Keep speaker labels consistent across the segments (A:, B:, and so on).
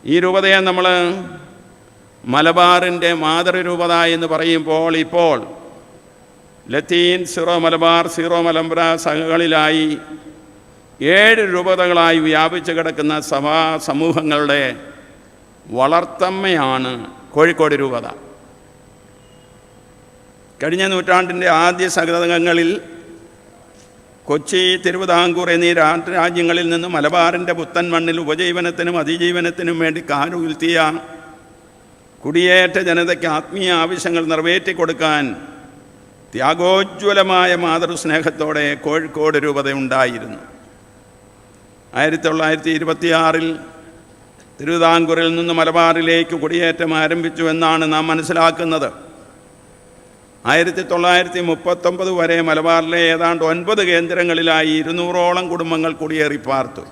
A: ഈ രൂപതയെ നമ്മൾ മലബാറിൻ്റെ മാതൃരൂപത എന്ന് പറയുമ്പോൾ ഇപ്പോൾ ലത്തീൻ, സീറോ മലബാർ, സീറോ മലമ്പുഴ സഭകളിലായി 7 രൂപതകളായി വ്യാപിച്ചു കിടക്കുന്ന സഭാ സമൂഹങ്ങളുടെ വളർത്തമ്മയാണ് കോഴിക്കോട് രൂപത. കഴിഞ്ഞ നൂറ്റാണ്ടിൻ്റെ ആദ്യ ശതകങ്ങളിൽ കൊച്ചി, തിരുവിതാംകൂർ എന്നീ രാജ്യങ്ങളിൽ നിന്ന് മലബാറിൻ്റെ പുത്തൻ മണ്ണിൽ ഉപജീവനത്തിനും അതിജീവനത്തിനും വേണ്ടി കാലുയർത്തിയ കുടിയേറ്റ ജനതയ്ക്ക് ആത്മീയ ആവശ്യങ്ങൾ നിറവേറ്റിക്കൊടുക്കാൻ ത്യാഗോജ്വലമായ മാതൃസ്നേഹത്തോടെ കോഴിക്കോട് രൂപത ഉണ്ടായിരുന്നു. 1926 തിരുവിതാംകൂറിൽ നിന്ന് മലബാറിലേക്ക് കുടിയേറ്റം ആരംഭിച്ചു എന്നാണ് നാം മനസ്സിലാക്കുന്നത്. 1939 വരെ മലബാറിലെ ഏതാണ്ട് 9 കേന്ദ്രങ്ങളിലായി 200ഓളം കുടുംബങ്ങൾ കുടിയേറി പാർത്തു.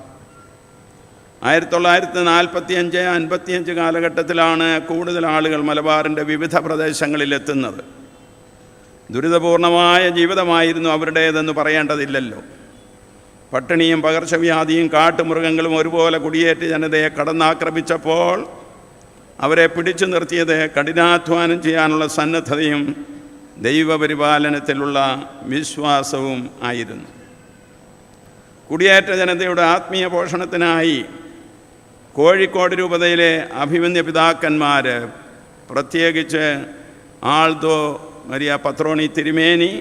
A: 1945-55 കാലഘട്ടത്തിലാണ് കൂടുതൽ ആളുകൾ മലബാറിൻ്റെ വിവിധ പ്രദേശങ്ങളിലെത്തുന്നത്. ദുരിതപൂർണമായ ജീവിതമായിരുന്നു അവരുടേതെന്ന് പറയേണ്ടതില്ലല്ലോ. പട്ടിണിയും പകർച്ചവ്യാധിയും കാട്ടുമൃഗങ്ങളും ഒരുപോലെ കുടിയേറ്റ ജനതയെ കടന്നാക്രമിച്ചപ്പോൾ അവരെ പിടിച്ചു നിർത്തിയത് കഠിനാധ്വാനം ചെയ്യാനുള്ള സന്നദ്ധതയും ദൈവപരിപാലനത്തിലുള്ള വിശ്വാസവും ആയിരുന്നു. കുടിയേറ്റ ജനതയുടെ ആത്മീയ പോഷണത്തിനായി കോഴിക്കോട് രൂപതയിലെ അഭിമന്യ പിതാക്കന്മാർ, പ്രത്യേകിച്ച് ആൾദോ മരിയ പത്രോണി തിരുമേനി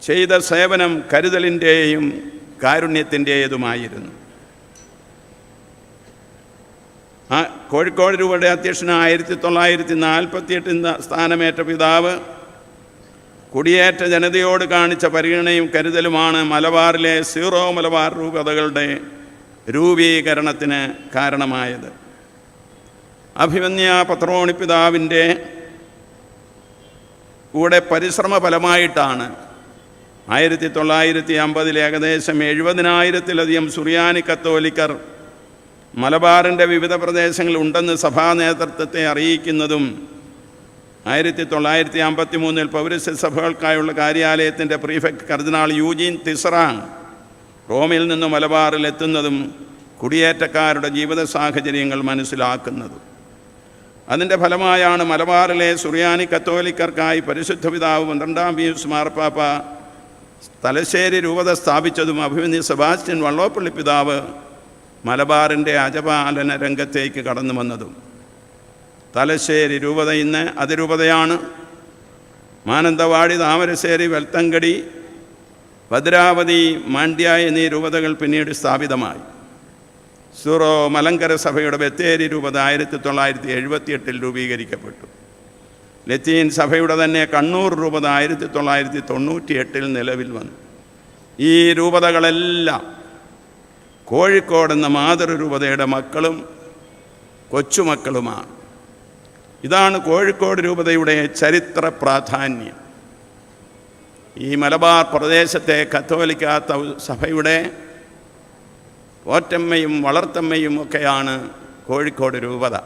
A: ചെയ്ത സേവനം കരുതലിൻ്റെയും കാരുണ്യത്തിൻ്റേതുമായിരുന്നു. കോഴിക്കോട് രൂപയുടെ അധ്യക്ഷനായ 1948 സ്ഥാനമേറ്റ പിതാവ് കുടിയേറ്റ ജനതയോട് കാണിച്ച പരിഗണനയും കരുതലുമാണ് മലബാറിലെ സീറോ മലബാർ രൂപതകളുടെ രൂപീകരണത്തിന് കാരണമായത്. അഭിമന്യ പത്രോണി പിതാവിൻ്റെ കൂടെ പരിശ്രമ ഫലമായിട്ടാണ് 1950 ഏകദേശം 70,000-ലധികം സുറിയാനി കത്തോലിക്കർ മലബാറിൻ്റെ വിവിധ പ്രദേശങ്ങളിൽ ഉണ്ടെന്ന് സഭാ നേതൃത്വത്തെ അറിയിക്കുന്നതും 1953 പൗരസ്ത്യ സഭകൾക്കായുള്ള കാര്യാലയത്തിൻ്റെ പ്രീഫെക്ട് കർദിനാൾ യൂജീൻ തിസറാങ് റോമിൽ നിന്ന് മലബാറിൽ എത്തുന്നതും കുടിയേറ്റക്കാരുടെ ജീവിത സാഹചര്യങ്ങൾ മനസ്സിലാക്കുന്നതും. അതിൻ്റെ ഫലമായാണ് മലബാറിലെ സുറിയാനി കത്തോലിക്കർക്കായി പരിശുദ്ധ പിതാവ് 12-ാം പീയൂസ് മാർപ്പാപ്പ തലശ്ശേരി രൂപത സ്ഥാപിച്ചതും അഭിമന്യ സെബാസ്റ്റ്യൻ വള്ളോപ്പള്ളി പിതാവ് മലബാറിൻ്റെ അജപാലന രംഗത്തേക്ക് കടന്നു വന്നതും. തലശ്ശേരി രൂപത ഇന്ന് അതിരൂപതയാണ്. മാനന്തവാടി, താമരശ്ശേരി, വെൽത്തങ്കടി, ഭദ്രാവതി, മാണ്ഡ്യ എന്നീ രൂപതകൾ പിന്നീട് സ്ഥാപിതമായി. സീറോ മലങ്കര സഭയുടെ ബത്തേരി രൂപത 1978 രൂപീകരിക്കപ്പെട്ടു. ലത്തീൻ സഭയുടെ തന്നെ കണ്ണൂർ രൂപത 1998 നിലവിൽ വന്നു. ഈ രൂപതകളെല്ലാം കോഴിക്കോട് എന്ന മാതൃരൂപതയുടെ മക്കളും കൊച്ചുമക്കളുമാണ്. ഇതാണ് കോഴിക്കോട് രൂപതയുടെ ചരിത്ര പ്രാധാന്യം. ഈ മലബാർ പ്രദേശത്തെ കത്തോലിക്ക സഭയുടെ പോറ്റമ്മയും വളർത്തമ്മയും ഒക്കെയാണ് കോഴിക്കോട് രൂപത.